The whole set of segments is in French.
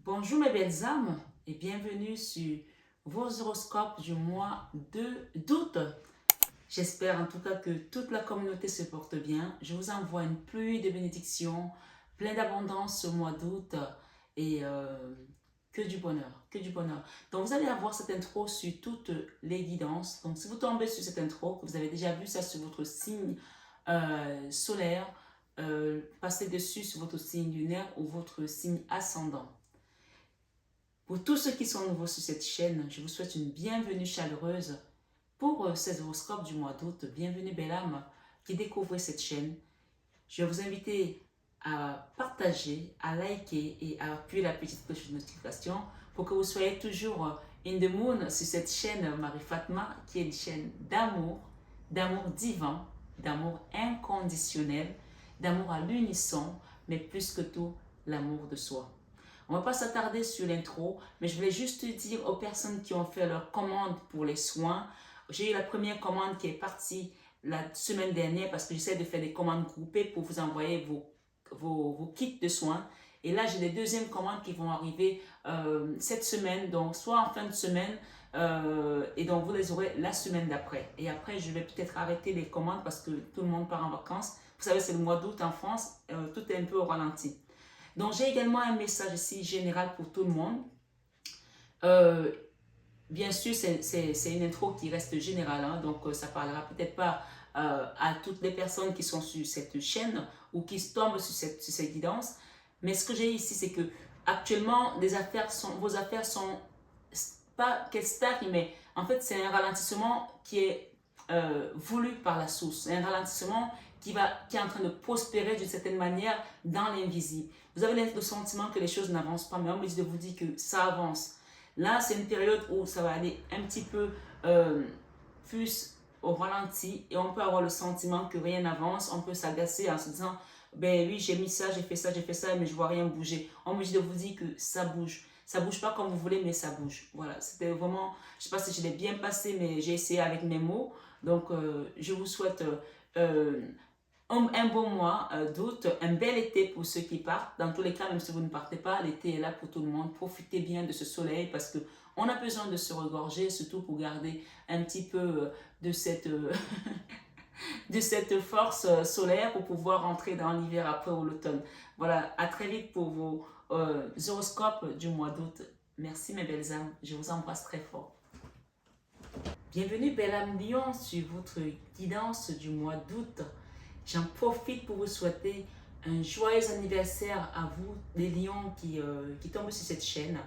Bonjour mes belles âmes et bienvenue sur vos horoscopes du mois d'août. J'espère en tout cas que toute la communauté se porte bien. Je vous envoie une pluie de bénédictions, plein d'abondance ce mois d'août et que du bonheur, que du bonheur. Donc vous allez avoir cette intro sur toutes les guidances. Donc si vous tombez sur cette intro, que vous avez déjà vu ça sur votre signe solaire, passez dessus sur votre signe lunaire ou votre signe ascendant. Pour tous ceux qui sont nouveaux sur cette chaîne, je vous souhaite une bienvenue chaleureuse pour ces horoscopes du mois d'août. Bienvenue belle âme qui découvrez cette chaîne. Je vais vous inviter à partager, à liker et à appuyer la petite cloche de notification pour que vous soyez toujours in the moon sur cette chaîne Marie Fatma qui est une chaîne d'amour, d'amour divin, d'amour inconditionnel, d'amour à l'unisson, mais plus que tout, l'amour de soi. On ne va pas s'attarder sur l'intro, mais je voulais juste dire aux personnes qui ont fait leur commande pour les soins. J'ai eu la première commande qui est partie la semaine dernière parce que j'essaie de faire des commandes groupées pour vous envoyer vos kits de soins. Et là, j'ai les deuxièmes commandes qui vont arriver cette semaine, donc soit en fin de semaine, et donc vous les aurez la semaine d'après. Et après, je vais peut-être arrêter les commandes parce que tout le monde part en vacances. Vous savez, c'est le mois d'août en France, tout est un peu au ralenti. Donc, j'ai également un message ici général pour tout le monde. Bien sûr, c'est une intro qui reste générale, hein, donc ça parlera peut-être pas à toutes les personnes qui sont sur cette chaîne ou qui tombent sur ces guidances. Mais ce que j'ai ici, c'est que actuellement, vos affaires sont pas qu'elles stagnent, mais en fait, c'est un ralentissement qui est voulu par la source. C'est un ralentissement qui est en train de prospérer d'une certaine manière dans l'invisible. Vous avez le sentiment que les choses n'avancent pas, mais on me dit de vous dire que ça avance. Là, c'est une période où ça va aller un petit peu plus au ralenti et on peut avoir le sentiment que rien n'avance. On peut s'agacer en se disant, ben oui, j'ai mis ça, j'ai fait ça, mais je vois rien bouger. On me dit de vous dire que ça bouge. Ça bouge pas comme vous voulez, mais ça bouge. Voilà, c'était vraiment, je sais pas si je l'ai bien passé, mais j'ai essayé avec mes mots. Donc, je vous souhaite un bon mois d'août, un bel été pour ceux qui partent. Dans tous les cas, même si vous ne partez pas, l'été est là pour tout le monde. Profitez bien de ce soleil parce que on a besoin de se regorger, surtout pour garder un petit peu de cette, de cette force solaire pour pouvoir rentrer dans l'hiver après ou l'automne. Voilà, à très vite pour vos horoscopes du mois d'août. Merci mes belles âmes, je vous embrasse très fort. Bienvenue belle âme Lion sur votre guidance du mois d'août. J'en profite pour vous souhaiter un joyeux anniversaire à vous, les lions qui tombent sur cette chaîne.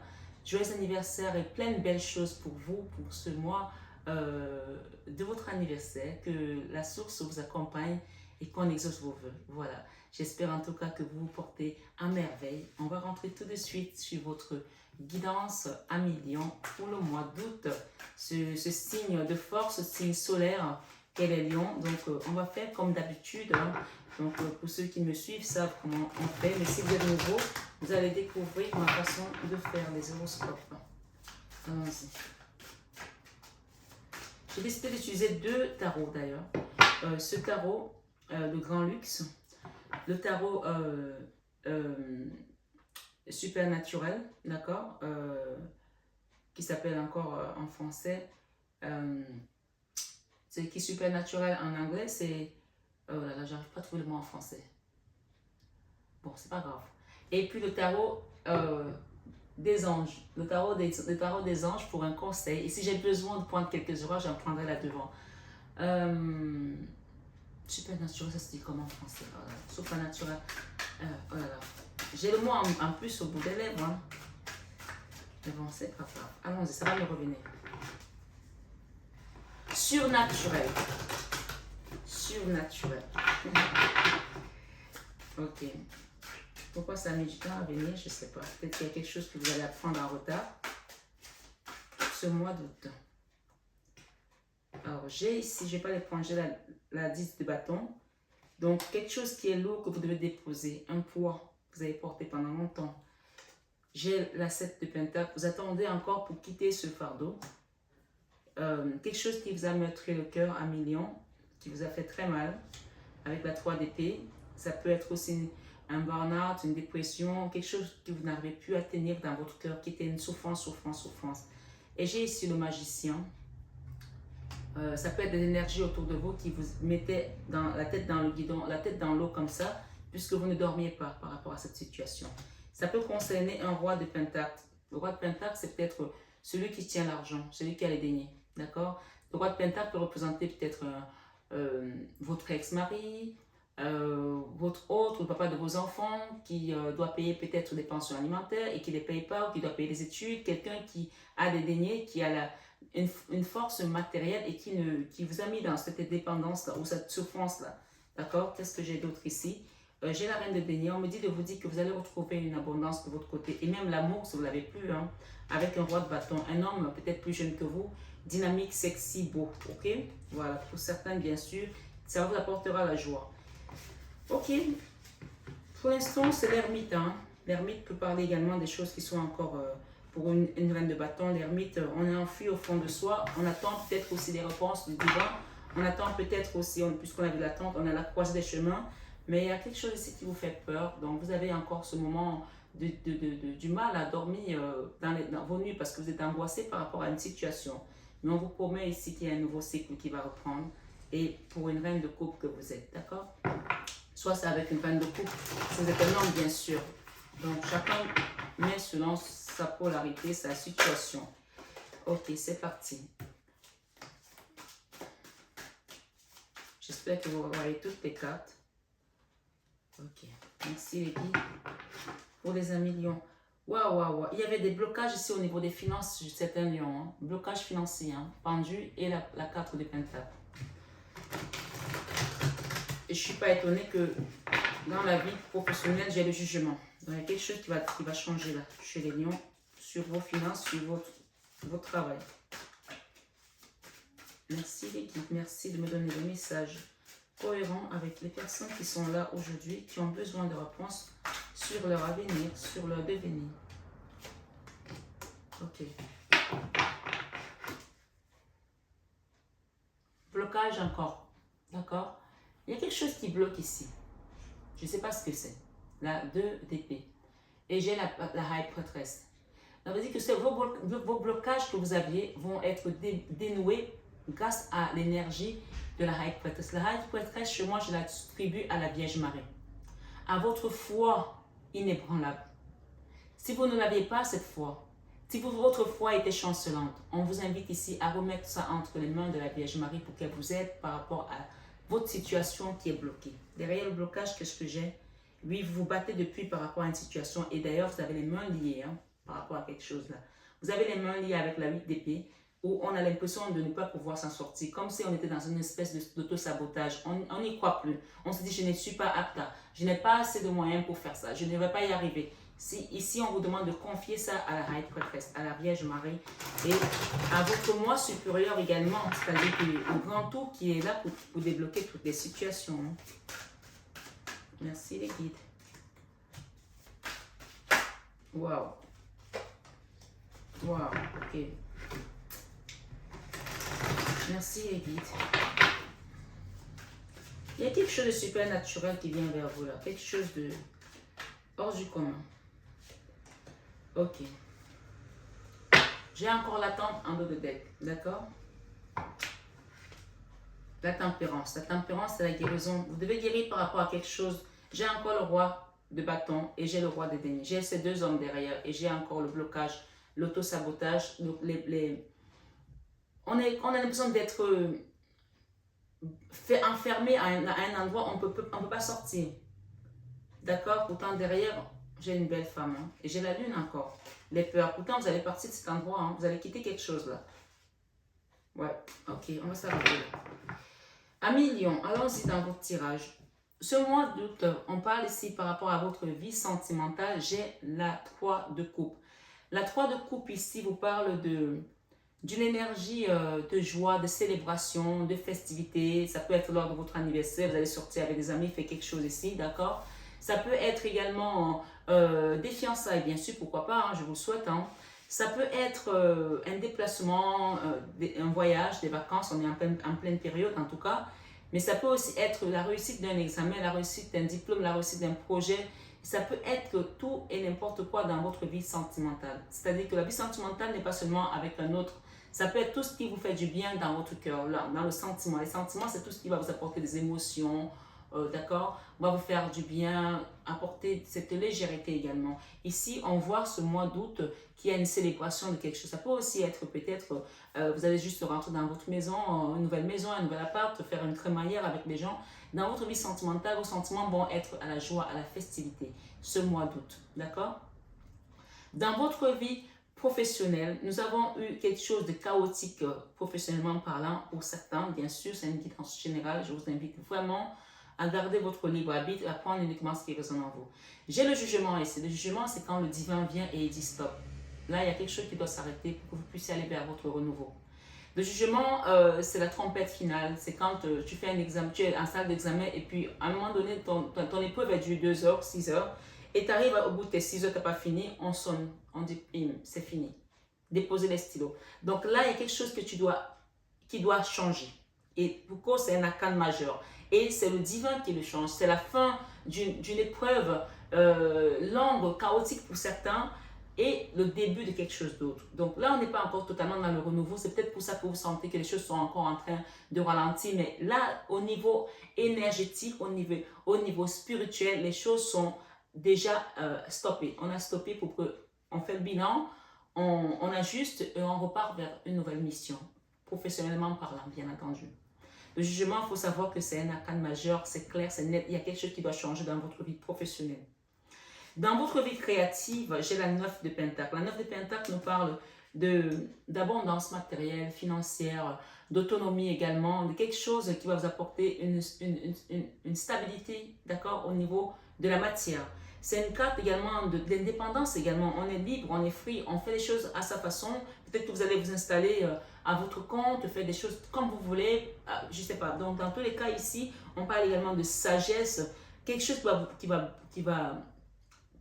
Joyeux anniversaire et plein de belles choses pour vous, pour ce mois de votre anniversaire. Que la source vous accompagne et qu'on exauce vos vœux. Voilà. J'espère en tout cas que vous vous portez à merveille. On va rentrer tout de suite sur votre guidance à Lion pour le mois d'août. Ce signe de force, ce signe solaire qu'est les lions. Donc, on va faire comme d'habitude. Hein. Donc, pour ceux qui me suivent, savent comment on fait. Mais si vous êtes nouveau, vous allez découvrir ma façon de faire les horoscopes. Allons-y. J'ai décidé d'utiliser deux tarots d'ailleurs. Ce tarot, le Grand Luxe. Le tarot Supernaturel, d'accord, qui s'appelle encore en français, c'est qui Supernaturel en anglais, c'est, oh là là, j'arrive pas à trouver le mot en français. Bon, c'est pas grave. Et puis le tarot des anges, le tarot des anges pour un conseil. Et si j'ai besoin de prendre quelques heures, j'en prendrai là devant. Supernaturel, ça se dit comment en français? Voilà. Supernaturel. Oh là là. J'ai le mot en plus au bout des lèvres. Hein. Mais bon, c'est pas grave. Allons-y, ça va me revenir. Surnaturel. Surnaturel. Ok. Pourquoi ça a mis du temps à venir? Je ne sais pas. Peut-être qu'il y a quelque chose que vous allez apprendre en retard. Ce mois d'août. Alors, j'ai ici, je ne vais pas les prendre, j'ai la 10 de bâton. Donc, quelque chose qui est lourd que vous devez déposer. Un poids que vous avez porté pendant longtemps. J'ai la 7 de pentacle. Vous attendez encore pour quitter ce fardeau. Quelque chose qui vous a meurtri le cœur à millions, qui vous a fait très mal, avec la 3 d'épée. Ça peut être aussi un burn-out, une dépression, quelque chose que vous n'arrivez plus à tenir dans votre cœur, qui était une souffrance, souffrance, souffrance. Et j'ai ici le magicien. Ça peut être des énergies autour de vous qui vous mettaient dans la tête dans le guidon, la tête dans l'eau comme ça, puisque vous ne dormiez pas par rapport à cette situation. Ça peut concerner un roi de Pentacle. Le roi de Pentacle, c'est peut-être celui qui tient l'argent, celui qui a les deniers. D'accord? Le roi de Pentacle peut représenter peut-être votre ex-mari, votre autre, le papa de vos enfants, qui doit payer peut-être des pensions alimentaires et qui ne les paye pas, ou qui doit payer des études, quelqu'un qui a des deniers, qui a une force matérielle et qui vous a mis dans cette dépendance-là ou cette souffrance-là. D'accord? Qu'est-ce que j'ai d'autre ici? J'ai la reine de deniers. On me dit de vous dire que vous allez retrouver une abondance de votre côté et même l'amour si vous ne l'avez plus, hein, avec un roi de bâton, un homme peut-être plus jeune que vous, dynamique, sexy, beau. Ok? Voilà, pour certains, bien sûr, ça vous apportera la joie. Ok, pour l'instant, c'est l'ermite. Hein. L'ermite peut parler également des choses qui sont encore pour une reine de bâton. L'ermite, on est enfui au fond de soi. On attend peut-être aussi des réponses du divin. On attend peut-être aussi, puisqu'on a vu l'attente, on a la croisée des chemins. Mais il y a quelque chose ici qui vous fait peur. Donc, vous avez encore ce moment du mal à dormir dans vos nuits parce que vous êtes angoissé par rapport à une situation. Mais on vous promet ici qu'il y a un nouveau cycle qui va reprendre. Et pour une reine de coupe que vous êtes, d'accord? Soit c'est avec une reine de coupe, si vous êtes un homme, bien sûr. Donc, chacun met selon sa polarité, sa situation. Ok, c'est parti. J'espère que vous voyez toutes les cartes. Ok, merci les guides. Pour les amis lions. Waouh, waouh, waouh. Il y avait des blocages ici au niveau des finances de certains lions. Hein. Blocage financier, hein. Pendu et la carte de Pentacle. Et je ne suis pas étonnée que dans la vie professionnelle, j'ai le jugement. Donc, il y a quelque chose qui va changer là, chez les lions, sur vos finances, sur votre travail. Merci les guides, merci de me donner des messages cohérents avec les personnes qui sont là aujourd'hui, qui ont besoin de réponses sur leur avenir, sur leur devenir. Ok. Blocage encore, d'accord? Il y a quelque chose qui bloque ici. Je ne sais pas ce que c'est. La 2 d'épée. Et j'ai la High Prêtresse. Ça veut dire que vos blocages que vous aviez vont être dénoués grâce à l'énergie de la High Prêtresse. La High Prêtresse, chez moi, je l'attribue à la Vierge Marie. À votre foi inébranlable. Si vous ne l'aviez pas cette foi, si votre foi était chancelante, on vous invite ici à remettre ça entre les mains de la Vierge Marie pour qu'elle vous aide par rapport à votre situation qui est bloquée. Derrière le blocage, qu'est-ce que j'ai? Oui, vous vous battez depuis par rapport à une situation et d'ailleurs, vous avez les mains liées hein, par rapport à quelque chose là. Vous avez les mains liées avec la 8 d'épée où on a l'impression de ne pas pouvoir s'en sortir, comme si on était dans une espèce d'auto-sabotage. On n'y croit plus. On se dit, je ne suis pas apte, je n'ai pas assez de moyens pour faire ça, je ne vais pas y arriver. Ici, on vous demande de confier ça à la High Prêtresse, à la Vierge Marie et à votre moi supérieur également, c'est-à-dire au grand tout qui est là pour débloquer toutes les situations. Merci les guides. Waouh. Waouh, ok. Merci les guides. Il y a quelque chose de super naturel qui vient vers vous là, quelque chose de hors du commun. Ok. J'ai encore l'attente en dos de deck, d'accord? La tempérance. La tempérance, c'est la guérison. Vous devez guérir par rapport à quelque chose. J'ai encore le roi de bâton et j'ai le roi de deniers. J'ai ces deux hommes derrière et j'ai encore le blocage, l'auto-sabotage. On a l'impression d'être enfermé à un endroit où on peut pas sortir. D'accord? Pourtant, derrière, j'ai une belle femme. Hein, et j'ai la lune encore. Les peurs. Pourtant, vous allez partir de cet endroit. Hein, vous allez quitter quelque chose là. Ouais. Ok, on va s'arrêter là. Amis Lion, allons-y dans votre tirage. Ce mois d'août, on parle ici par rapport à votre vie sentimentale. J'ai la 3 de coupe. La 3 de coupe ici vous parle d'une énergie de joie, de célébration, de festivité. Ça peut être lors de votre anniversaire, vous allez sortir avec des amis, faire quelque chose ici, d'accord? Ça peut être également des fiançailles, bien sûr, pourquoi pas, hein, je vous le souhaite. Hein. Ça peut être un déplacement, un voyage, des vacances, on est en pleine période en tout cas. Mais ça peut aussi être la réussite d'un examen, la réussite d'un diplôme, la réussite d'un projet. Ça peut être tout et n'importe quoi dans votre vie sentimentale. C'est-à-dire que la vie sentimentale n'est pas seulement avec un autre. Ça peut être tout ce qui vous fait du bien dans votre cœur, dans le sentiment. Les sentiments, c'est tout ce qui va vous apporter des émotions, d'accord? Va vous faire du bien, apporter cette légèreté également. Ici, on voit ce mois d'août qu'il y a une célébration de quelque chose. Ça peut aussi être peut-être, vous allez juste rentrer dans votre maison, une nouvelle maison, un nouvel appart, faire une crémaillère avec les gens. Dans votre vie sentimentale, vos sentiments vont être à la joie, à la festivité, ce mois d'août, d'accord? Dans votre vie professionnelle, nous avons eu quelque chose de chaotique professionnellement parlant pour certains. Bien sûr, c'est une guidance générale. Je vous invite vraiment à garder votre libre arbitre, à prendre uniquement ce qui résonne en vous. J'ai le jugement ici. Le jugement, c'est quand le divin vient et il dit stop. Là, il y a quelque chose qui doit s'arrêter pour que vous puissiez aller vers votre renouveau. Le jugement, c'est la trompette finale. C'est quand tu fais un examen, tu es en salle d'examen et puis à un moment donné, ton épreuve est dure 2 heures, 6 heures et tu arrives au bout de tes 6 heures, tu n'as pas fini, on sonne, on dit, c'est fini. Déposer les stylos. Donc là, il y a quelque chose que qui doit changer. Et pourquoi c'est un arcane majeur. Et c'est le divin qui le change. C'est la fin d'une épreuve longue, chaotique pour certains, et le début de quelque chose d'autre. Donc là, on n'est pas encore totalement dans le renouveau. C'est peut-être pour ça que vous sentez que les choses sont encore en train de ralentir. Mais là, au niveau énergétique, au niveau spirituel, les choses sont déjà stoppées. On a stoppé pour qu'on fait le bilan, on ajuste et on repart vers une nouvelle mission. Professionnellement parlant, bien entendu. Le jugement, il faut savoir que c'est un arcane majeur, c'est clair, c'est net. Il y a quelque chose qui doit changer dans votre vie professionnelle. Dans votre vie créative, j'ai la 9 de Pentacle. La 9 de Pentacle nous parle d'abondance matérielle, financière, d'autonomie également, de quelque chose qui va vous apporter une stabilité, d'accord, au niveau de la matière. C'est une carte également d'indépendance également. On est libre, on est free, on fait les choses à sa façon. Peut-être que vous allez vous installer à votre compte, faire des choses comme vous voulez, je ne sais pas. Donc, dans tous les cas ici, on parle également de sagesse, quelque chose qui va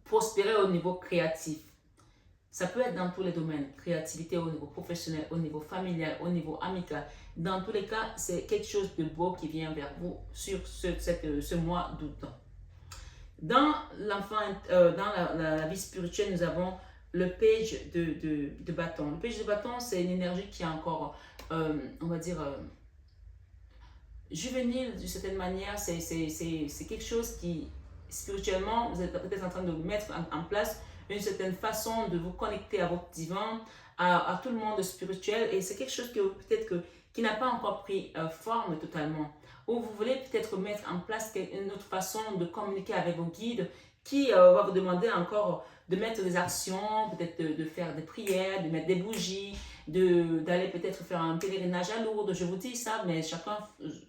prospérer au niveau créatif. Ça peut être dans tous les domaines, créativité au niveau professionnel, au niveau familial, au niveau amical. Dans tous les cas, c'est quelque chose de beau qui vient vers vous sur ce mois d'août. Dans la vie spirituelle, nous avons le page de bâton. Le page de bâton, c'est une énergie qui est encore, on va dire, juvénile d'une certaine manière. C'est quelque chose qui, spirituellement, vous êtes peut-être en train de mettre en place une certaine façon de vous connecter à votre divin, à tout le monde spirituel. Et c'est quelque chose que peut-être qui n'a pas encore pris forme totalement. Ou vous voulez peut-être mettre en place une autre façon de communiquer avec vos guides qui va vous demander encore de mettre des actions, peut-être de faire des prières, de mettre des bougies, d'aller peut-être faire un pèlerinage à Lourdes. Je vous dis ça, mais chacun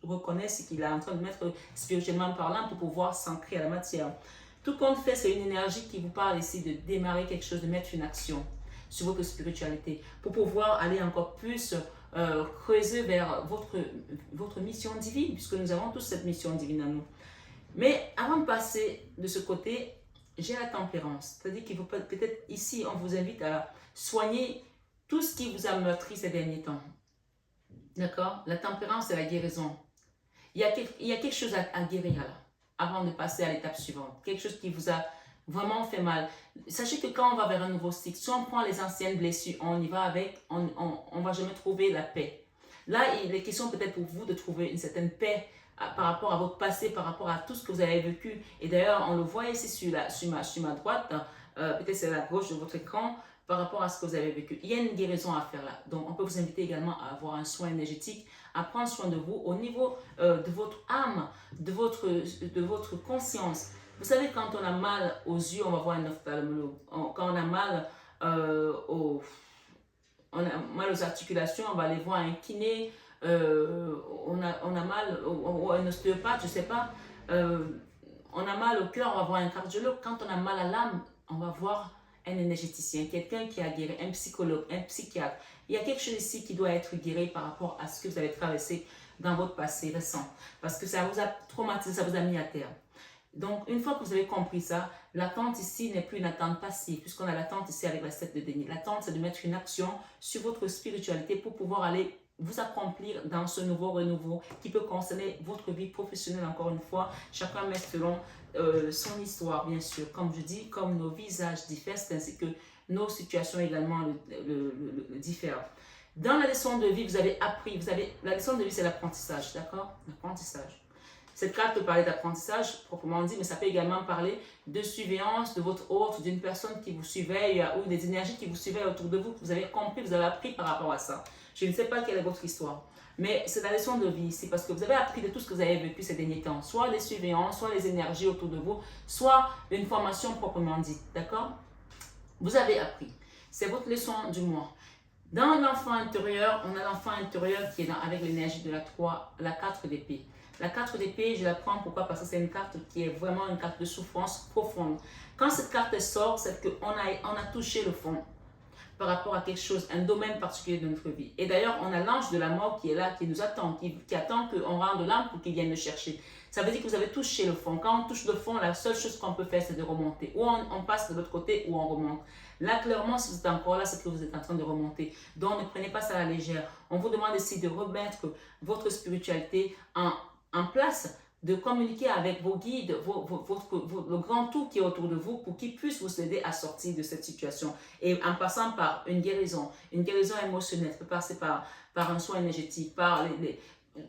reconnaît ce qu'il est en train de mettre spirituellement parlant pour pouvoir s'ancrer à la matière. Tout compte fait, c'est une énergie qui vous parle ici de démarrer quelque chose, de mettre une action sur votre spiritualité pour pouvoir aller encore plus creuser vers votre mission divine, puisque nous avons tous cette mission divine à nous. Mais avant de passer de ce côté, j'ai la tempérance. C'est-à-dire qu'il faut peut-être ici, on vous invite à soigner tout ce qui vous a meurtri ces derniers temps. D'accord? La tempérance, c'est la guérison. Il y a quelque chose à guérir là, avant de passer à l'étape suivante. Quelque chose qui vous a vraiment fait mal. Sachez que quand on va vers un nouveau cycle, si on prend les anciennes blessures, on y va avec, on ne va jamais trouver la paix. Là, il est question peut-être pour vous de trouver une certaine paix par rapport à votre passé, par rapport à tout ce que vous avez vécu. Et d'ailleurs, on le voit ici sur ma droite, peut-être c'est la gauche de votre écran, par rapport à ce que vous avez vécu. Il y a une guérison à faire là. Donc, on peut vous inviter également à avoir un soin énergétique, à prendre soin de vous au niveau de votre âme, de votre conscience. Vous savez, quand on a mal aux yeux, on va voir un ophtalmologue. Quand on a mal aux articulations, on va aller voir un kiné. On a mal ou un ostéopathe, je ne sais pas. On a mal au cœur, on va voir un cardiologue. Quand on a mal à l'âme, on va voir un énergéticien, quelqu'un qui a guéri, un psychologue, un psychiatre. Il y a quelque chose ici qui doit être guéri par rapport à ce que vous avez traversé dans votre passé récent. Parce que ça vous a traumatisé, ça vous a mis à terre. Donc, une fois que vous avez compris ça, l'attente ici n'est plus une attente passive, puisqu'on a l'attente ici avec la 7 de déni. L'attente, c'est de mettre une action sur votre spiritualité pour pouvoir aller vous accomplir dans ce nouveau renouveau qui peut concerner votre vie professionnelle encore une fois. Chacun met selon son histoire, bien sûr. Comme je dis, comme nos visages diffèrent, c'est ainsi que nos situations également le diffèrent. Dans la leçon de vie, vous avez appris, la leçon de vie, c'est l'apprentissage, d'accord? L'apprentissage. Cette carte peut parler d'apprentissage proprement dit, mais ça peut également parler de surveillance de votre hôte, d'une personne qui vous surveille ou des énergies qui vous surveillent autour de vous, que vous avez compris, vous avez appris par rapport à ça. Je ne sais pas quelle est votre histoire, mais c'est la leçon de vie ici, parce que vous avez appris de tout ce que vous avez vécu ces derniers temps, soit les surveillances, soit les énergies autour de vous, soit une formation proprement dite, d'accord? Vous avez appris. C'est votre leçon du mois. Dans l'enfant intérieur, on a l'enfant intérieur qui est avec l'énergie de la 4 d'épée. La 4 d'épée, je la prends pourquoi? Parce que c'est une carte qui est vraiment une carte de souffrance profonde. Quand cette carte sort, c'est qu'on a touché le fond par rapport à quelque chose, un domaine particulier de notre vie. Et d'ailleurs, on a l'ange de la mort qui est là, qui nous attend, qui attend qu'on rende l'âme pour qu'il vienne le chercher. Ça veut dire que vous avez touché le fond. Quand on touche le fond, la seule chose qu'on peut faire, c'est de remonter. Ou on passe de l'autre côté, ou on remonte. Là, clairement, si vous êtes encore là, c'est que vous êtes en train de remonter. Donc, ne prenez pas ça à la légère. On vous demande ici de remettre votre spiritualité en place, de communiquer avec vos guides, le grand tout qui est autour de vous pour qu'ils puissent vous aider à sortir de cette situation. Et en passant par une guérison émotionnelle, ça peut passer par un soin énergétique,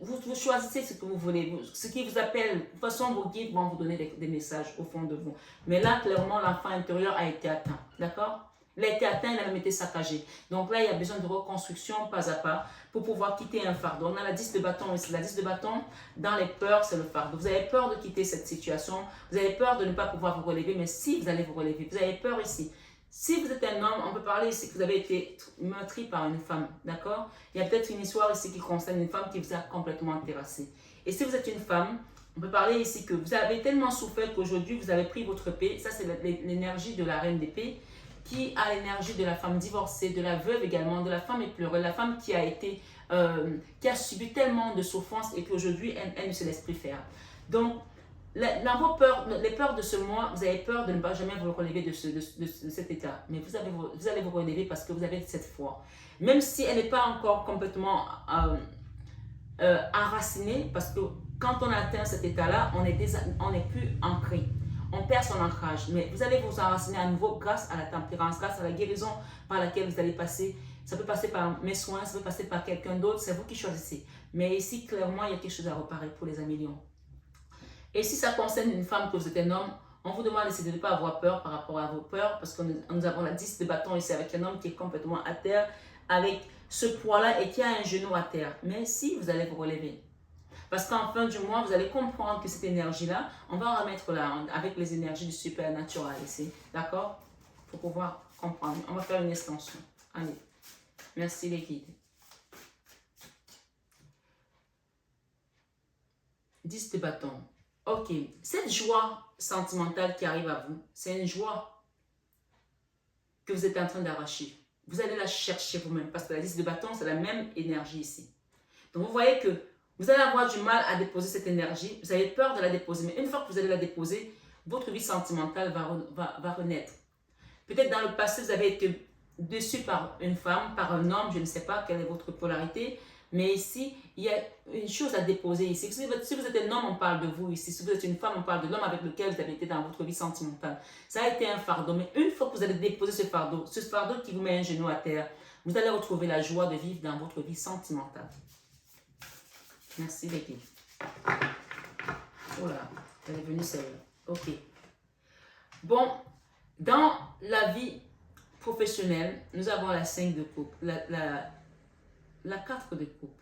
vous choisissez ce que vous voulez, ce qui vous appelle. De toute façon, vos guides vont vous donner des messages au fond de vous. Mais là, clairement, l'enfant intérieur a été atteint. D'accord? Il a été atteint, il a même été saccagé. Donc là, il y a besoin de reconstruction pas à pas pour pouvoir quitter un fardeau. On a la 10 de bâton ici. La 10 de bâton, dans les peurs, c'est le fardeau. Vous avez peur de quitter cette situation. Vous avez peur de ne pas pouvoir vous relever. Mais si vous allez vous relever, vous avez peur ici. Si vous êtes un homme, on peut parler ici que vous avez été meurtri par une femme, d'accord? Il y a peut-être une histoire ici qui concerne une femme qui vous a complètement terrassé. Et si vous êtes une femme, on peut parler ici que vous avez tellement souffert qu'aujourd'hui vous avez pris votre paix. Ça, c'est l'énergie de la reine d'épée qui a l'énergie de la femme divorcée, de la veuve également, de la femme éplorée, la femme qui a subi tellement de souffrances et qu'aujourd'hui elle ne se laisse plus faire. Donc, dans vos peurs, les peurs de ce mois, vous avez peur de ne pas jamais vous relever de cet état. Mais vous allez vous relever parce que vous avez cette foi. Même si elle n'est pas encore complètement enracinée, parce que quand on atteint cet état-là, on n'est plus ancré. On perd son ancrage. Mais vous allez vous enraciner à nouveau grâce à la tempérance, grâce à la guérison par laquelle vous allez passer. Ça peut passer par mes soins, ça peut passer par quelqu'un d'autre. C'est vous qui choisissez. Mais ici, clairement, il y a quelque chose à réparer pour les millions. Et si ça concerne une femme que vous êtes un homme, on vous demande de ne pas avoir peur par rapport à vos peurs, parce que nous avons la 10 de bâton ici avec un homme qui est complètement à terre, avec ce poids-là et qui a un genou à terre. Mais si vous allez vous relever, parce qu'en fin du mois, vous allez comprendre que cette énergie-là, on va en remettre là, avec les énergies du supernatural ici, d'accord? Pour pouvoir comprendre. On va faire une extension. Allez, merci les guides. 10 de bâton. Ok, cette joie sentimentale qui arrive à vous, c'est une joie que vous êtes en train d'arracher. Vous allez la chercher vous-même parce que la 10 de bâton, c'est la même énergie ici. Donc vous voyez que vous allez avoir du mal à déposer cette énergie, vous avez peur de la déposer, mais une fois que vous allez la déposer, votre vie sentimentale va renaître. Peut-être dans le passé, vous avez été déçu par une femme, par un homme, je ne sais pas quelle est votre polarité, mais ici, il y a une chose à déposer ici. Si vous êtes un homme, on parle de vous ici. Si vous êtes une femme, on parle de l'homme avec lequel vous avez été dans votre vie sentimentale. Ça a été un fardeau. Mais une fois que vous allez déposer ce fardeau qui vous met un genou à terre, vous allez retrouver la joie de vivre dans votre vie sentimentale. Merci les filles. Voilà, elle est venue celle-là. Ok. Bon, dans la vie professionnelle, nous avons la 5 de coupe, la 4 de coupe.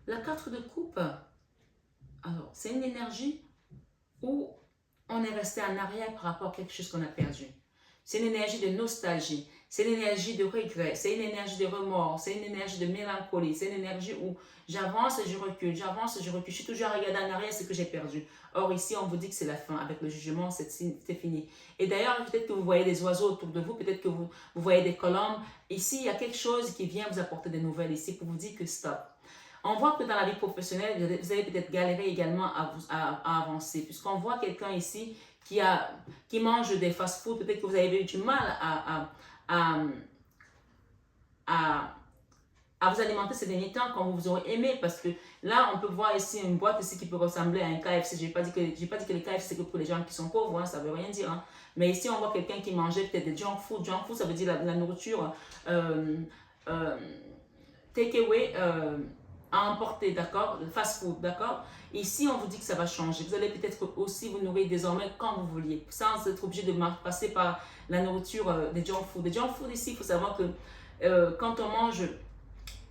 La 4 de coupe, alors, c'est une énergie où on est resté en arrière par rapport à quelque chose qu'on a perdu. C'est une énergie de nostalgie, c'est une énergie de regret, c'est une énergie de remords, c'est une énergie de mélancolie, c'est une énergie où j'avance et je recule, je suis toujours à regarder en arrière ce que j'ai perdu. Or ici, on vous dit que c'est la fin, avec le jugement, c'est fini. Et d'ailleurs, peut-être que vous voyez des oiseaux autour de vous, peut-être que vous voyez des colombes. Ici, il y a quelque chose qui vient vous apporter des nouvelles ici pour vous dire que stop. On voit que dans la vie professionnelle, vous allez peut-être galérer également à avancer, puisqu'on voit quelqu'un ici qui mange des fast-food, peut-être que vous avez eu du mal à à vous alimenter ces derniers temps quand vous aurez aimé, parce que là, on peut voir ici une boîte ici qui peut ressembler à un KFC. Je n'ai pas dit que les KFC, c'est que pour les gens qui sont pauvres, hein, ça ne veut rien dire. Hein. Mais ici, on voit quelqu'un qui mangeait peut-être des junk food. Junk food, ça veut dire la nourriture euh, takeaway à emporter, d'accord? Le fast food, d'accord? Ici, on vous dit que ça va changer. Vous allez peut-être aussi vous nourrir désormais quand vous vouliez, sans être obligé de passer par la nourriture des junk food. Les junk food ici, il faut savoir que quand on mange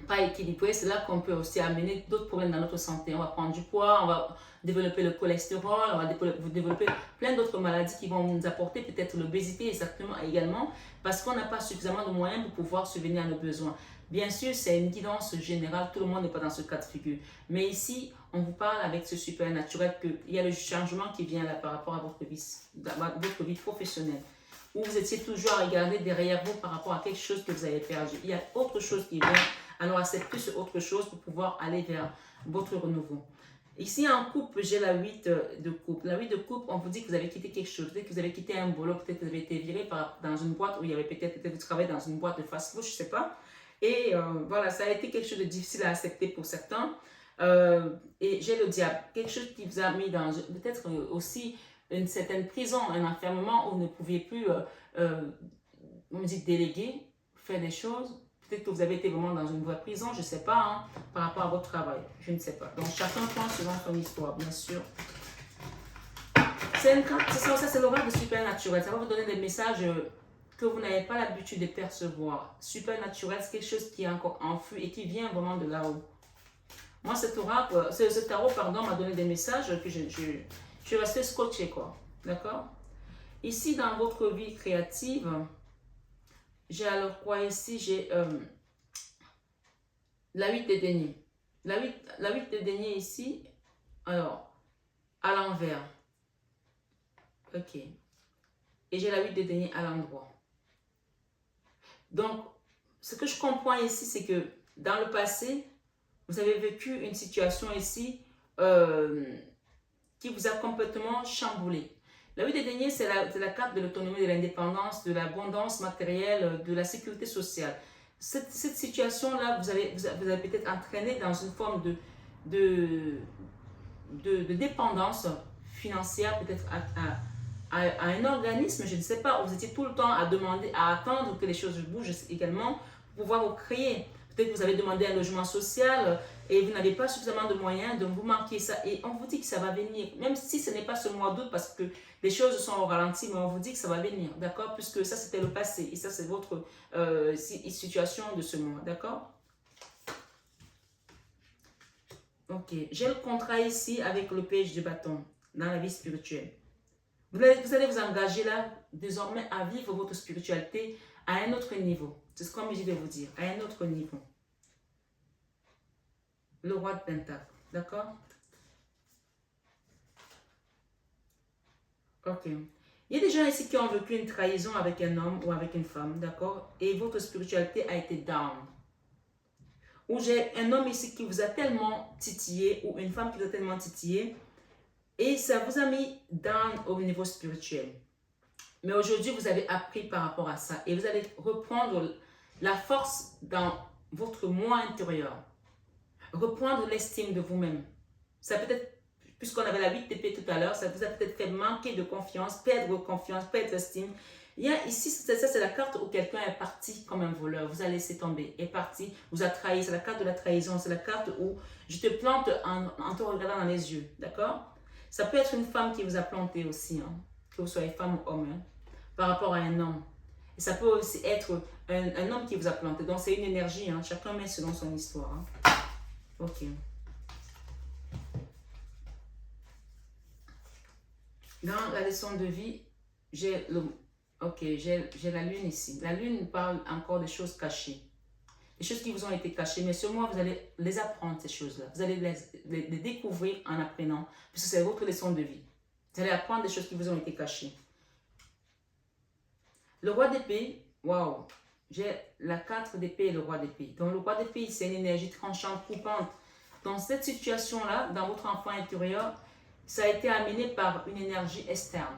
pas équilibré, c'est là qu'on peut aussi amener d'autres problèmes dans notre santé. On va prendre du poids, on va développer le cholestérol, on va développer plein d'autres maladies qui vont nous apporter peut-être l'obésité exactement également, parce qu'on n'a pas suffisamment de moyens pour pouvoir subvenir à nos besoins. Bien sûr, c'est une guidance générale, tout le monde n'est pas dans ce cas de figure. Mais ici, on vous parle avec ce super naturel qu'il y a le changement qui vient là par rapport à votre vie professionnelle, où vous étiez toujours à regarder derrière vous par rapport à quelque chose que vous avez perdu. Il y a autre chose qui vient. Alors, acceptez ce autre chose pour pouvoir aller vers votre renouveau. Ici, en couple, j'ai la 8 de coupe. La 8 de coupe, on vous dit que vous avez quitté quelque chose. Peut-être que vous avez quitté un boulot, peut-être que vous avez été viré dans une boîte où il y avait peut-être que vous travaillez dans une boîte de fast-food, je ne sais pas. Et voilà, ça a été quelque chose de difficile à accepter pour certains. Et j'ai le diable, quelque chose qui vous a mis dans peut-être aussi une certaine prison, un enfermement où vous ne pouviez plus, on me dit, déléguer, faire des choses. Peut-être que vous avez été vraiment dans une vraie prison, je ne sais pas, hein, par rapport à votre travail. Je ne sais pas. Donc, chacun prend selon son histoire, bien sûr. C'est ça, c'est l'oracle de supernaturel. Ça va vous donner des messages que vous n'avez pas l'habitude de percevoir. Supernaturel, c'est quelque chose qui est encore enfui et qui vient vraiment de là-haut. Moi, ce tarot, pardon, m'a donné des messages que je suis restée scotchée, quoi. D'accord? Ici, dans votre vie créative, j'ai alors quoi ici? J'ai la 8 de denier. La 8 de denier ici, alors, à l'envers. Ok. Et j'ai la 8 de denier à l'endroit. Donc, ce que je comprends ici, c'est que dans le passé, vous avez vécu une situation ici qui vous a complètement chamboulé. La 8 des deniers, c'est la carte de l'autonomie, de l'indépendance, de l'abondance matérielle, de la sécurité sociale. Cette situation-là, vous avez peut-être entraîné dans une forme de dépendance financière, peut-être à un organisme, je ne sais pas, où vous étiez tout le temps à demander, à attendre que les choses bougent également pour pouvoir vous créer. Peut-être que vous avez demandé un logement social et vous n'avez pas suffisamment de moyens, donc vous manquez ça. Et on vous dit que ça va venir, même si ce n'est pas ce mois d'août parce que les choses sont au ralenti, mais on vous dit que ça va venir, d'accord? Puisque ça, c'était le passé et ça, c'est votre situation de ce mois, d'accord? Ok, j'ai le contrat ici avec le page de bâton dans la vie spirituelle. Vous allez vous engager là, désormais, à vivre votre spiritualité à un autre niveau. C'est ce que je vais vous dire, à un autre niveau. Le roi de Pentacle, d'accord? Ok. Il y a des gens ici qui ont vécu une trahison avec un homme ou avec une femme, d'accord? Et votre spiritualité a été down. Ou j'ai un homme ici qui vous a tellement titillé, ou une femme qui vous a tellement titillé, et ça vous a mis down au niveau spirituel. Mais aujourd'hui, vous avez appris par rapport à ça. Et vous allez reprendre la force dans votre moi intérieur. Reprendre l'estime de vous-même. Ça peut-être, puisqu'on avait la 8 d'épée tout à l'heure, ça vous a peut-être fait manquer de confiance, perdre l'estime. Il y a ici, ça c'est la carte où quelqu'un est parti comme un voleur. Vous a laissé tomber, est parti, vous a trahi. C'est la carte de la trahison. C'est la carte où je te plante en te regardant dans les yeux. D'accord? Ça peut être une femme qui vous a planté aussi, hein, que vous soyez femme ou homme, hein, par rapport à un homme. Et ça peut aussi être un homme qui vous a planté. Donc c'est une énergie, hein, chacun met selon son histoire. Hein. Ok. Dans la leçon de vie, j'ai la lune ici. La lune parle encore des choses cachées. Des choses qui vous ont été cachées, mais ce mois, vous allez les apprendre, ces choses-là. Vous allez les découvrir en apprenant, puisque c'est votre leçon de vie. Vous allez apprendre des choses qui vous ont été cachées. Le roi d'épée, waouh, j'ai la 4 d'épée et le roi d'épée. Donc le roi d'épée, c'est une énergie tranchante, coupante. Dans cette situation-là, dans votre enfant intérieur, ça a été amené par une énergie externe.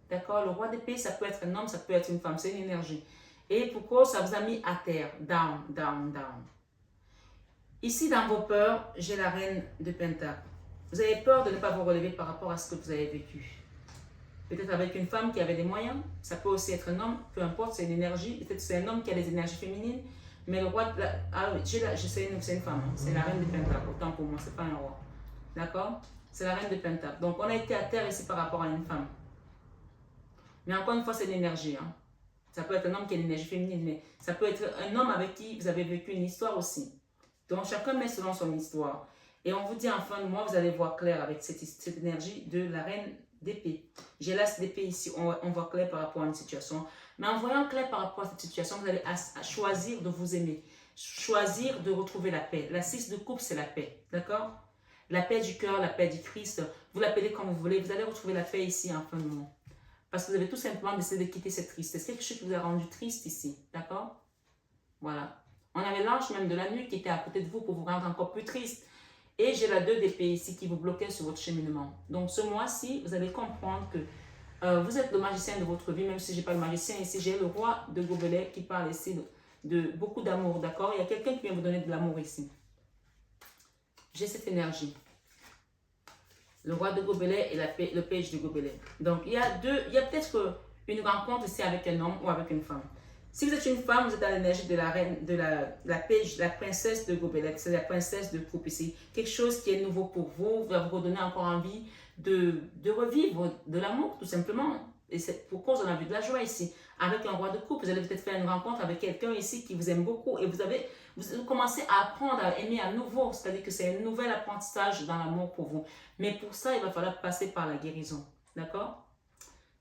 D'accord? Le roi d'épée, ça peut être un homme, ça peut être une femme, c'est une énergie. Et pourquoi ça vous a mis à terre, down, down, down. Ici, dans vos peurs, j'ai la reine de Pentacle. Vous avez peur de ne pas vous relever par rapport à ce que vous avez vécu. Peut-être avec une femme qui avait des moyens. Ça peut aussi être un homme, peu importe, c'est une énergie. Peut-être c'est un homme qui a des énergies féminines. Mais le roi, ah oui, c'est une femme. Hein. C'est la reine de Pentacle. Autant pour moi, c'est pas un roi. D'accord? C'est la reine de Pentacle. Donc, on a été à terre ici par rapport à une femme. Mais encore une fois, c'est l'énergie. Hein. Ça peut être un homme qui a une énergie féminine, mais ça peut être un homme avec qui vous avez vécu une histoire aussi. Donc, chacun met selon son histoire. Et on vous dit en fin de mois, vous allez voir clair avec cette énergie de la reine d'épée. J'ai l'as d'épée ici, on voit clair par rapport à une situation. Mais en voyant clair par rapport à cette situation, vous allez choisir de vous aimer. Choisir de retrouver la paix. La 6 de coupe, c'est la paix. D'accord? La paix du cœur, la paix du Christ. Vous l'appelez comme vous voulez. Vous allez retrouver la paix ici en fin de mois. Parce que vous avez tout simplement décidé de quitter cette tristesse. C'est quelque chose qui vous a rendu triste ici. D'accord? Voilà. On avait l'ange même de la nuit qui était à côté de vous pour vous rendre encore plus triste. Et j'ai la 2 d'épée ici qui vous bloquait sur votre cheminement. Donc ce mois-ci, vous allez comprendre que vous êtes le magicien de votre vie, même si je n'ai pas le magicien ici. J'ai le roi de gobelet qui parle ici de beaucoup d'amour, d'accord? Il y a quelqu'un qui vient vous donner de l'amour ici. J'ai cette énergie. Le roi de gobelet et le page de gobelet. Donc il y a peut-être une rencontre ici avec un homme ou avec une femme. Si vous êtes une femme, vous êtes dans l'énergie de la reine, de la page, la princesse de gobelet, c'est la princesse de coupe ici. Quelque chose qui est nouveau pour vous, va vous redonner encore envie de revivre de l'amour, tout simplement. Et c'est pour cause, on a vu de la joie ici. Avec un roi de coupe, vous allez peut-être faire une rencontre avec quelqu'un ici qui vous aime beaucoup et vous commencez à apprendre à aimer à nouveau. C'est-à-dire que c'est un nouvel apprentissage dans l'amour pour vous. Mais pour ça, il va falloir passer par la guérison. D'accord?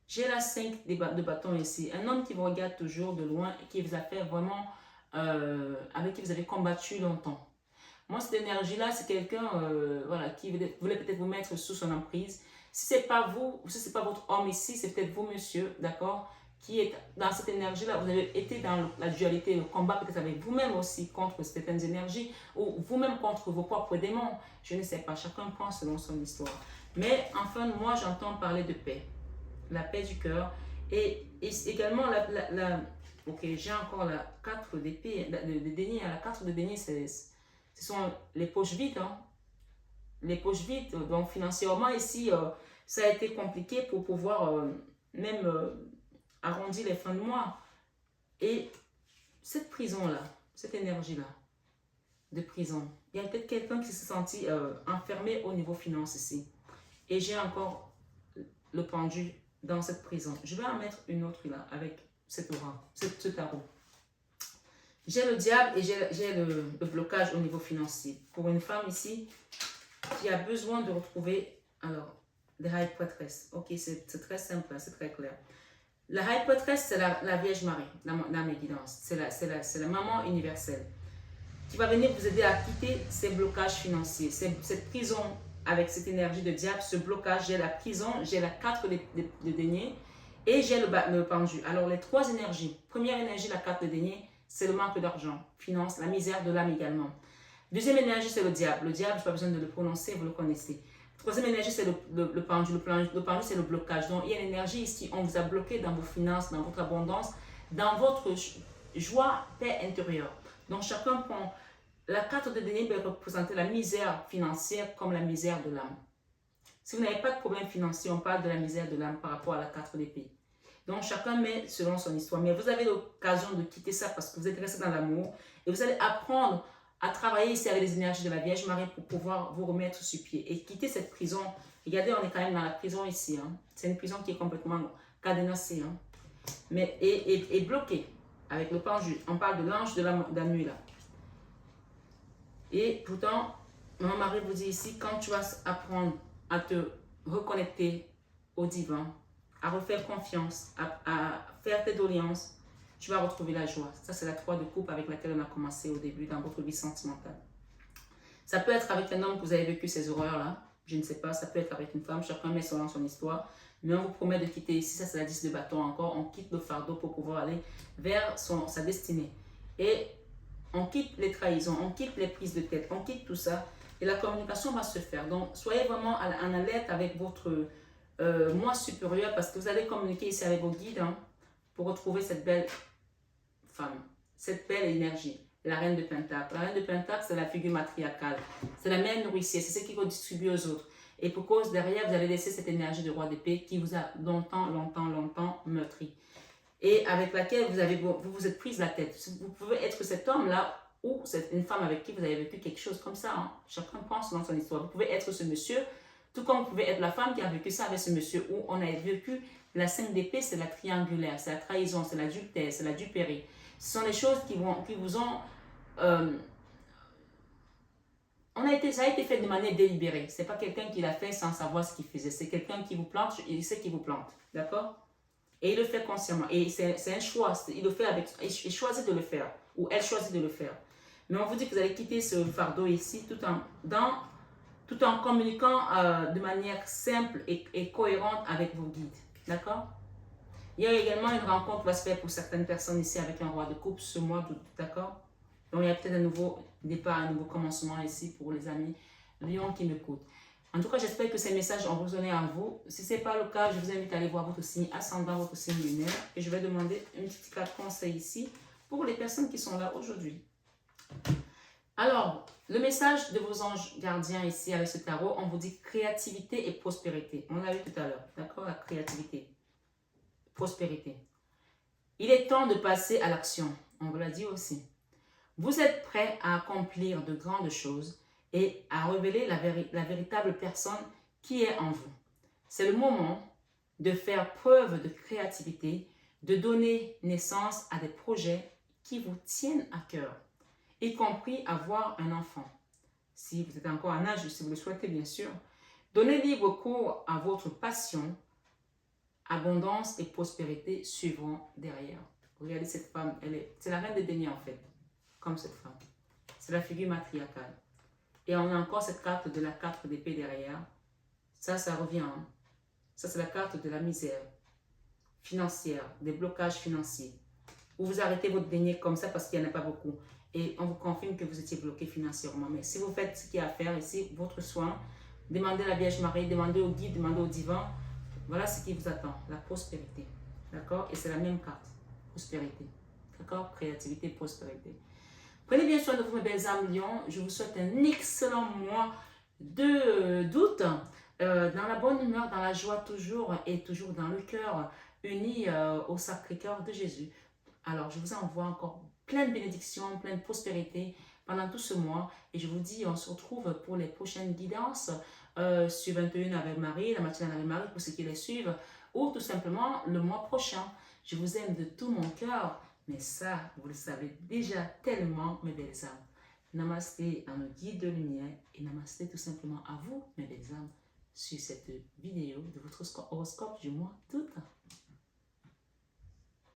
J'ai la 5 de bâton ici. Un homme qui vous regarde toujours de loin et qui vous a fait vraiment, avec qui vous avez combattu longtemps. Moi, cette énergie-là, c'est quelqu'un voilà, qui voulait peut-être vous mettre sous son emprise. Si ce n'est pas vous, ou si ce n'est pas votre homme ici, c'est peut-être vous, monsieur, d'accord, qui est dans cette énergie-là. Vous avez été dans la dualité, le combat peut-être avec vous-même aussi contre certaines énergies, ou vous-même contre vos propres démons. Je ne sais pas, chacun prend selon son histoire. Mais enfin, moi, j'entends parler de paix. La paix du cœur. Et également, ok, j'ai encore la 4 d'épée, de denier. La 4 de denier, ce sont les poches vides. Hein. Les poches vides. Donc, financièrement, ici, ça a été compliqué pour pouvoir même arrondir les fins de mois. Et cette prison-là, cette énergie-là de prison, il y a peut-être quelqu'un qui s'est senti enfermé au niveau finance ici. Et j'ai encore le pendu dans cette prison. Je vais en mettre une autre là, avec cette aura, ce tarot. J'ai le diable et j'ai le blocage au niveau financier. Pour une femme ici, qui a besoin de retrouver, alors, la High Prêtresse. Ok, c'est très simple, c'est très clair. La High Prêtresse, c'est la Vierge Marie, dans mes guidances. C'est la maman universelle qui va venir vous aider à quitter ces blocages financiers, cette prison avec cette énergie de diable, ce blocage. J'ai la prison, j'ai la 4 de denier et j'ai le pendu. Alors les 3 énergies, première énergie, la 4 de denier, c'est le manque d'argent, finance, la misère de l'âme également. Deuxième énergie, c'est le diable. Le diable, je n'ai pas besoin de le prononcer, vous le connaissez. Troisième énergie, c'est le pendu. Le pendu, c'est le blocage. Donc il y a l'énergie ici, on vous a bloqué dans vos finances, dans votre abondance, dans votre joie, paix intérieure. Donc chacun prend. La carte de denier peut représenter la misère financière comme la misère de l'âme. Si vous n'avez pas de problème financier, on parle de la misère de l'âme par rapport à la carte d'épée. Donc chacun met selon son histoire. Mais vous avez l'occasion de quitter ça parce que vous êtes resté dans l'amour. Et vous allez apprendre à travailler ici avec les énergies de la Vierge Marie pour pouvoir vous remettre sur pied. Et quitter cette prison. Regardez, on est quand même dans la prison ici. Hein. C'est une prison qui est complètement cadenassée. Hein. Mais, et bloquée avec le pendu. On parle de l'ange de la nuit là. Et pourtant, mon mari vous dit ici, quand tu vas apprendre à te reconnecter au divin, à refaire confiance, à faire tes doléances, tu vas retrouver la joie. Ça, c'est la 3 de coupe avec laquelle on a commencé au début dans votre vie sentimentale. Ça peut être avec un homme que vous avez vécu ces horreurs-là. Je ne sais pas, ça peut être avec une femme. Chacun met selon son histoire. Mais on vous promet de quitter ici. Ça, c'est la 10 de bâton encore. On quitte le fardeau pour pouvoir aller vers sa destinée. Et on quitte les trahisons, on quitte les prises de tête, on quitte tout ça et la communication va se faire. Donc, soyez vraiment en alerte avec votre moi supérieur parce que vous allez communiquer ici avec vos guides hein, pour retrouver cette belle femme, cette belle énergie. la reine de Pentacle. La reine de Pentacle, c'est la figure matriarcale. C'est la mère nourricière, c'est ce qui redistribue aux autres. Et pour cause, derrière, vous avez laissé cette énergie de roi d'épée qui vous a longtemps meurtri. Et avec laquelle vous vous êtes prise la tête. Vous pouvez être cet homme-là ou une femme avec qui vous avez vécu quelque chose comme ça. Hein. Chacun pense dans son histoire. Vous pouvez être ce monsieur, tout comme vous pouvez être la femme qui a vécu ça avec ce monsieur, où on a vécu la 5 d'épée, c'est la triangulaire, c'est la trahison, c'est l'adultère, c'est la duperie. Ce sont les choses qui vous ont... ça a été fait de manière délibérée. Ce n'est pas quelqu'un qui l'a fait sans savoir ce qu'il faisait. C'est quelqu'un qui vous plante, il sait qu'il vous plante. D'accord? Et il le fait consciemment. Et c'est un choix. Il le fait il choisit de le faire. Ou elle choisit de le faire. Mais on vous dit que vous allez quitter ce fardeau ici tout en communiquant de manière simple et cohérente avec vos guides. D'accord? Il y a également une rencontre qui va se faire pour certaines personnes ici avec un roi de coupe ce mois d'août. D'accord? Donc il y a peut-être un nouveau départ, un nouveau commencement ici pour les amis Lion qui m'écoutent. En tout cas, j'espère que ces messages ont résonné en vous. Si ce n'est pas le cas, je vous invite à aller voir votre signe ascendant, votre signe lunaire. Et je vais demander une petite carte conseil ici pour les personnes qui sont là aujourd'hui. Alors, le message de vos anges gardiens ici avec ce tarot, on vous dit créativité et prospérité. On l'a vu tout à l'heure, d'accord? La créativité, prospérité. Il est temps de passer à l'action. On vous l'a dit aussi. Vous êtes prêt à accomplir de grandes choses et à révéler la véritable personne qui est en vous. C'est le moment de faire preuve de créativité, de donner naissance à des projets qui vous tiennent à cœur, y compris avoir un enfant. Si vous êtes encore en âge, si vous le souhaitez bien sûr, donnez libre cours à votre passion, abondance et prospérité suivront derrière. Regardez cette femme, c'est la reine des deniers en fait, comme cette femme. C'est la figure matriarcale. Et on a encore cette carte de la 4 d'épée derrière. Ça revient. Hein. Ça, c'est la carte de la misère financière, des blocages financiers. Où vous arrêtez votre denier comme ça parce qu'il n'y en a pas beaucoup. Et on vous confirme que vous étiez bloqué financièrement. Mais si vous faites ce qu'il y a à faire ici, votre soin, demandez à la Vierge Marie, demandez au guide, demandez au divin. Voilà ce qui vous attend, la prospérité. D'accord? Et c'est la même carte, prospérité. D'accord? Créativité, prospérité. Prenez bien soin de vous, mes belles âmes Lion. Je vous souhaite un excellent mois d'août, dans la bonne humeur, dans la joie toujours et toujours dans le cœur, uni au Sacré-Cœur de Jésus. Alors, je vous envoie encore plein de bénédictions, plein de prospérité pendant tout ce mois. Et je vous dis, on se retrouve pour les prochaines guidances sur 21 avec Marie, la matinale avec Marie pour ceux qui les suivent, ou tout simplement le mois prochain. Je vous aime de tout mon cœur. Mais ça, vous le savez déjà tellement, mes belles âmes. Namasté à nos guides de lumière et namasté tout simplement à vous, mes belles âmes, sur cette vidéo de votre horoscope du mois d'août.